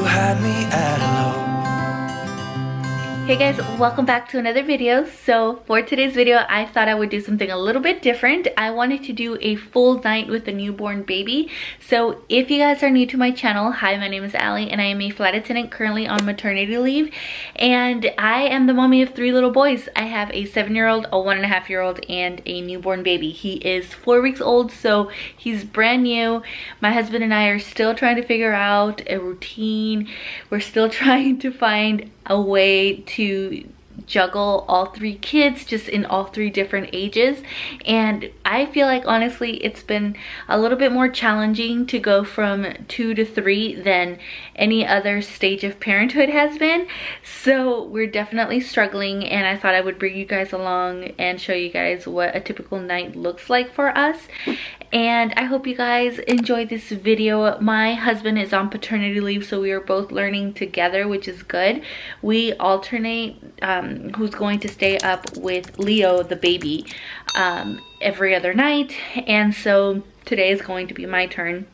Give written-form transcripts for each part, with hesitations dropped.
had me at hello. Hey guys, welcome back to another video. So for today's video, I thought I would do something a little bit different. I wanted to do a full night with a newborn baby. So if you guys are new to my channel, hi, my name is Allie and I am a flight attendant currently on maternity leave. And I am the mommy of 3 little boys. I have a 7-year-old, a 1.5-year-old, and a newborn baby. He is 4 weeks old, so he's brand new. My husband and I are still trying to figure out a routine. We're still trying to find a way to juggle all 3 kids just in all 3 different ages, and I feel like honestly it's been a little bit more challenging to go from 2 to 3 than any other stage of parenthood has been. So we're definitely struggling, and I thought I would bring you guys along and show you guys what a typical night looks like for us. And I hope you guys enjoy this video. My husband is on paternity leave, so we are both learning together, which is good. We alternate who's going to stay up with Leo, the baby, every other night. And so today is going to be my turn.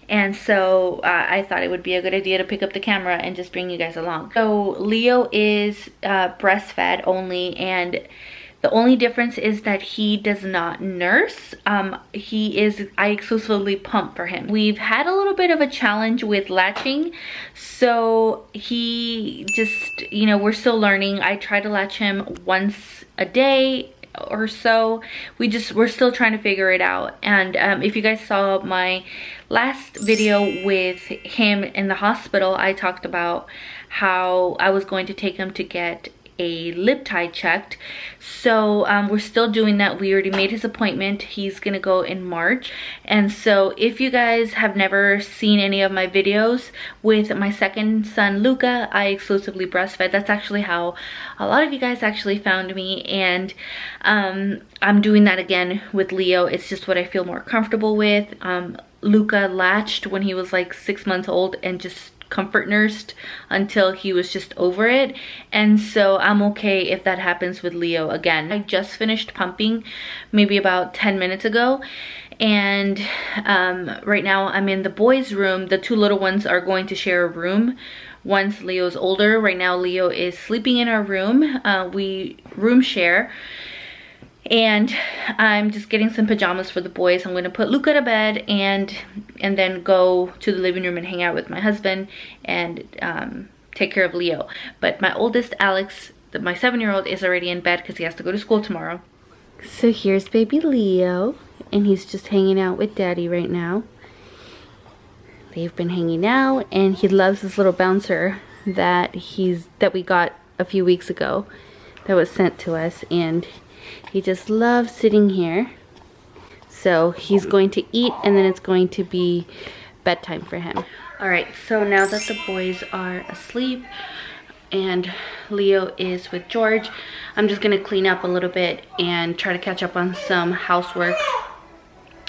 And so I thought it would be a good idea to pick up the camera and just bring you guys along. So Leo is breastfed only, and the only difference is that he does not nurse. I exclusively pump for him. We've had a little bit of a challenge with latching, so he just, you know, we're still learning. I try to latch him once a day or so. We're still trying to figure it out. And if you guys saw my last video with him in the hospital, I talked about how I was going to take him to get a lip tie checked. So we're still doing that. We already made his appointment. He's gonna go in March. And so if you guys have never seen any of my videos with my second son Luca, I exclusively breastfed. That's actually how a lot of you guys actually found me, and I'm doing that again with Leo. It's just what I feel more comfortable with. Luca latched when he was like 6 months old and just comfort nursed until he was just over it, and so I'm okay if that happens with Leo again. I just finished pumping maybe about 10 minutes ago, and right now I'm in the boys' room. The 2 little ones are going to share a room once Leo's older. Right now Leo is sleeping in our room. We room share, and I'm just getting some pajamas for the boys. I'm going to put Luca to bed and then go to the living room and hang out with my husband and take care of Leo. But my oldest, Alex, my 7-year-old, is already in bed because he has to go to school tomorrow. So here's baby Leo, and he's just hanging out with daddy right now. They've been hanging out, and he loves this little bouncer that we got a few weeks ago that was sent to us, and he just loves sitting here. So he's going to eat, and then it's going to be bedtime for him. All right, so now that the boys are asleep and Leo is with George, I'm just gonna clean up a little bit and try to catch up on some housework.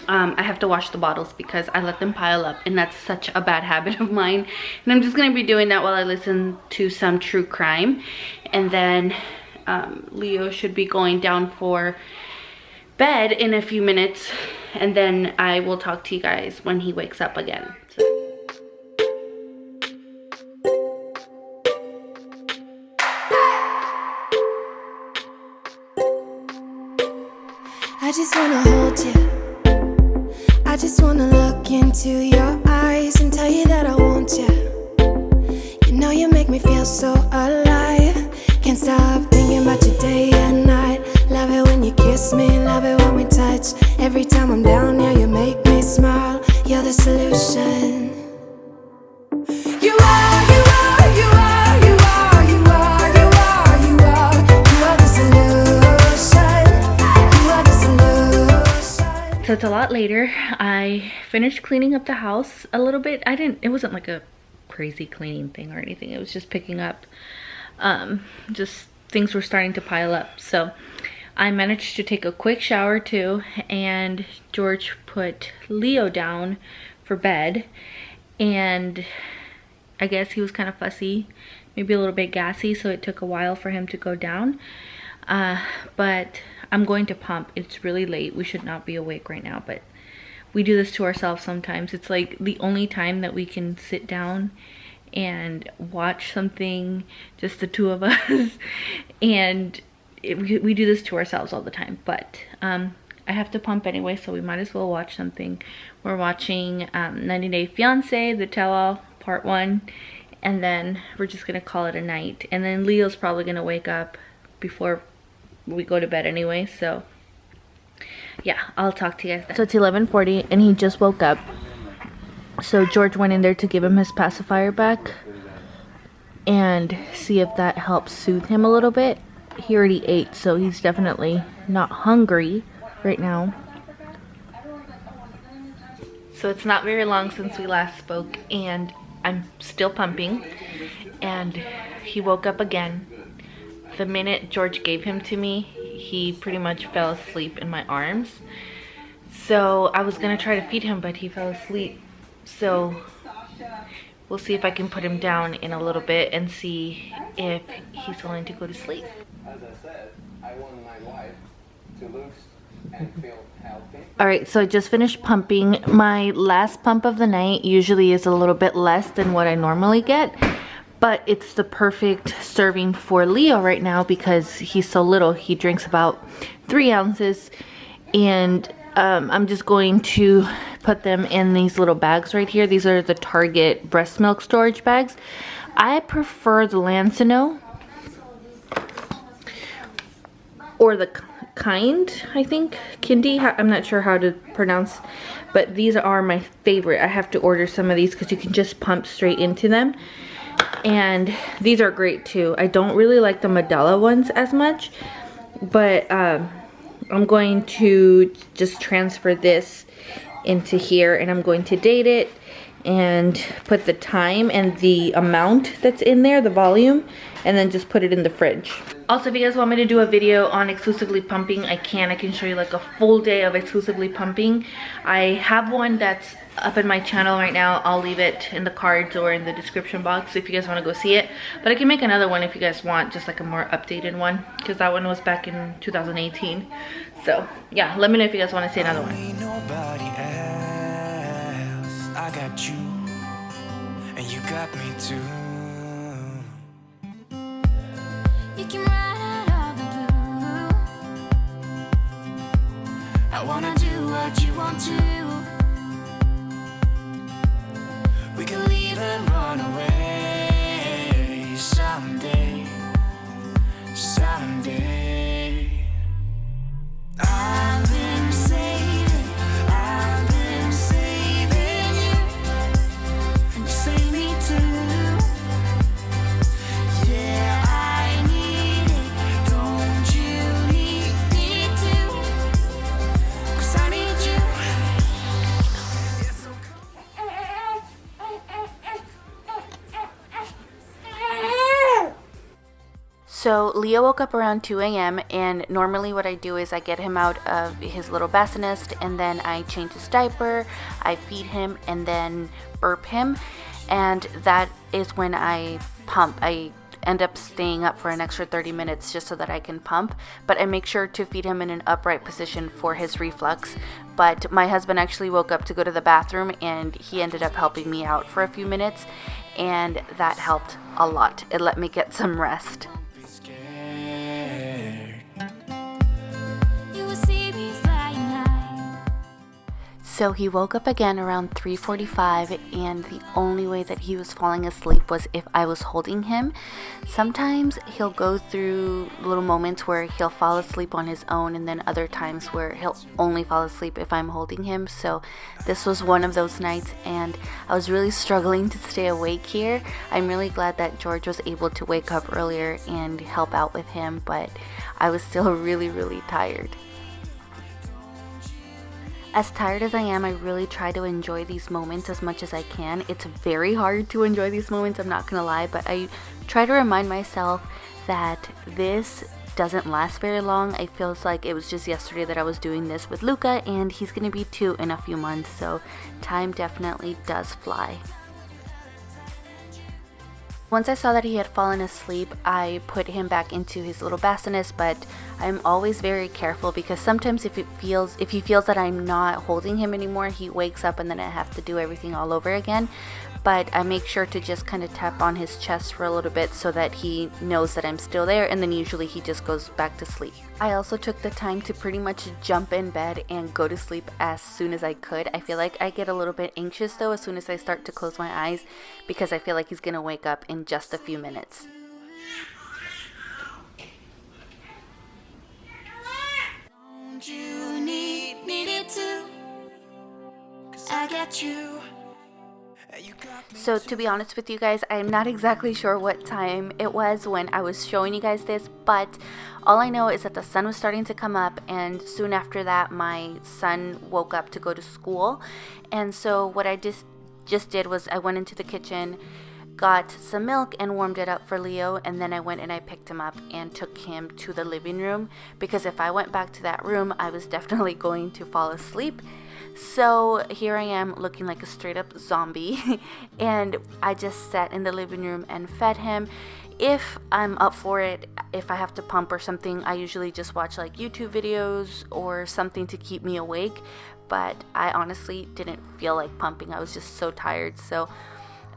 I have to wash the bottles because I let them pile up, and that's such a bad habit of mine. And I'm just gonna be doing that while I listen to some true crime. And then Leo should be going down for bed in a few minutes, and then I will talk to you guys when he wakes up again. I just wanna hold you. I just wanna look into your eyes and tell you that I want you. You know you make me feel so alive. Can't stop thinking about you day and night. Love it when you kiss me, love it when we touch. Every time I'm down, yeah, you make me smile. You're the solution. You are, you are, you are, you are, you are, you are, you are. You are the solution. You are the solution. So it's a lot later. I finished cleaning up the house a little bit. It wasn't like a crazy cleaning thing or anything. It was just picking up just things were starting to pile up. So I managed to take a quick shower too, and George put Leo down for bed, and I guess he was kind of fussy, maybe a little bit gassy, so it took a while for him to go down. But I'm going to pump. It's really late. We should not be awake right now, but we do this to ourselves sometimes. It's like the only time that we can sit down and watch something, just the two of us. And we do this to ourselves all the time, but I have to pump anyway, so we might as well watch something. We're watching 90 Day Fiancé, the tell-all part 1, and then we're just gonna call it a night. And then Leo's probably gonna wake up before we go to bed anyway, so yeah, I'll talk to you guys then. So it's 11:40 and he just woke up. So George went in there to give him his pacifier back and see if that helps soothe him a little bit. He already ate, so he's definitely not hungry right now. So it's not very long since we last spoke, and I'm still pumping, and he woke up again. The minute George gave him to me, he pretty much fell asleep in my arms. So I was gonna try to feed him, but he fell asleep. So we'll see if I can put him down in a little bit and see if he's willing to go to sleep. As I said, I want my wife to look and feel healthy. Alright, so I just finished pumping. My last pump of the night usually is a little bit less than what I normally get, but it's the perfect serving for Leo right now because he's so little. He drinks about 3 ounces, and I'm just going to put them in these little bags right here. These are the Target breast milk storage bags. I prefer the Lancino, or the Kind, I think, Kindy, I'm not sure how to pronounce, but these are my favorite. I have to order some of these because you can just pump straight into them, and these are great too. I don't really like the Medela ones as much, but I'm going to just transfer this into here, and I'm going to date it and put the time and the amount that's in there, the volume, and then just put it in the fridge. Also, if you guys want me to do a video on exclusively pumping, I can show you like a full day of exclusively pumping. I have one that's up in my channel right now. I'll leave it in the cards or in the description box if you guys want to go see it. But I can make another one if you guys want, just like a more updated one, because that one was back in 2018. So yeah, let me know if you guys want to see another one. Nobody else. I got you, and you got me too. You can ride all the blue. I wanna do what you want to. We can leave and run away someday, someday. I've been saving you, and you save me too. Yeah, I need it, don't you need me too? 'Cause I need you. Yeah, so So Leo woke up around 2 a.m. and normally what I do is I get him out of his little bassinet and then I change his diaper, I feed him, and then burp him, and that is when I pump. I end up staying up for an extra 30 minutes just so that I can pump, but I make sure to feed him in an upright position for his reflux. But my husband actually woke up to go to the bathroom and he ended up helping me out for a few minutes, and that helped a lot. It let me get some rest. You will see me flying high. So he woke up again around 3:45, and the only way that he was falling asleep was if I was holding him. Sometimes he'll go through little moments where he'll fall asleep on his own, and then other times where he'll only fall asleep if I'm holding him. So this was one of those nights, and I was really struggling to stay awake here. I'm really glad that George was able to wake up earlier and help out with him, but I was still really tired. As tired as I am, I really try to enjoy these moments as much as I can. It's very hard to enjoy these moments, I'm not gonna lie, but I try to remind myself that this doesn't last very long. It feels like it was just yesterday that I was doing this with Luca, and he's gonna be 2 in a few months, so time definitely does fly. Once I saw that he had fallen asleep, I put him back into his little bassinet, but I'm always very careful because sometimes if he feels that I'm not holding him anymore, he wakes up and then I have to do everything all over again. but I make sure to just kind of tap on his chest for a little bit so that he knows that I'm still there, and then usually he just goes back to sleep. I also took the time to pretty much jump in bed and go to sleep as soon as I could. I feel like I get a little bit anxious though as soon as I start to close my eyes, because I feel like he's gonna wake up in just a few minutes. Don't you need me to? 'Cause I got you. So to be honest with you guys, I'm not exactly sure what time it was when I was showing you guys this, but all I know is that the sun was starting to come up, and soon after that my son woke up to go to school. And so what I just did was I went into the kitchen, got some milk and warmed it up for Leo, and then I went and I picked him up and took him to the living room, because if I went back to that room I was definitely going to fall asleep. So here I am looking like a straight up zombie and I just sat in the living room and fed him. If I'm up for it, if I have to pump or something, I usually just watch like YouTube videos or something to keep me awake, but I honestly didn't feel like pumping. I was just so tired, so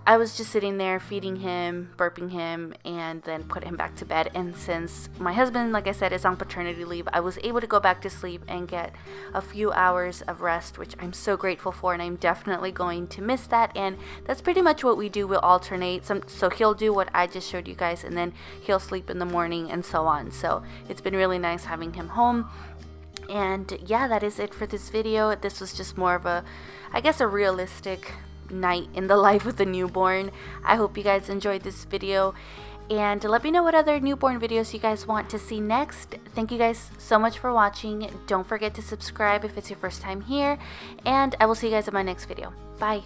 I was just sitting there feeding him, burping him, and then put him back to bed. And since my husband, like I said, is on paternity leave, I was able to go back to sleep and get a few hours of rest, which I'm so grateful for, and I'm definitely going to miss that. And that's pretty much what we do. We'll alternate. So he'll do what I just showed you guys, and then he'll sleep in the morning and so on. So it's been really nice having him home. And yeah, that is it for this video. This was just more of a, I guess, a realistic night in the life with a newborn. I hope you guys enjoyed this video, and let me know what other newborn videos you guys want to see next. Thank you guys so much for watching. Don't forget to subscribe if it's your first time here, and I will see you guys in my next video. Bye.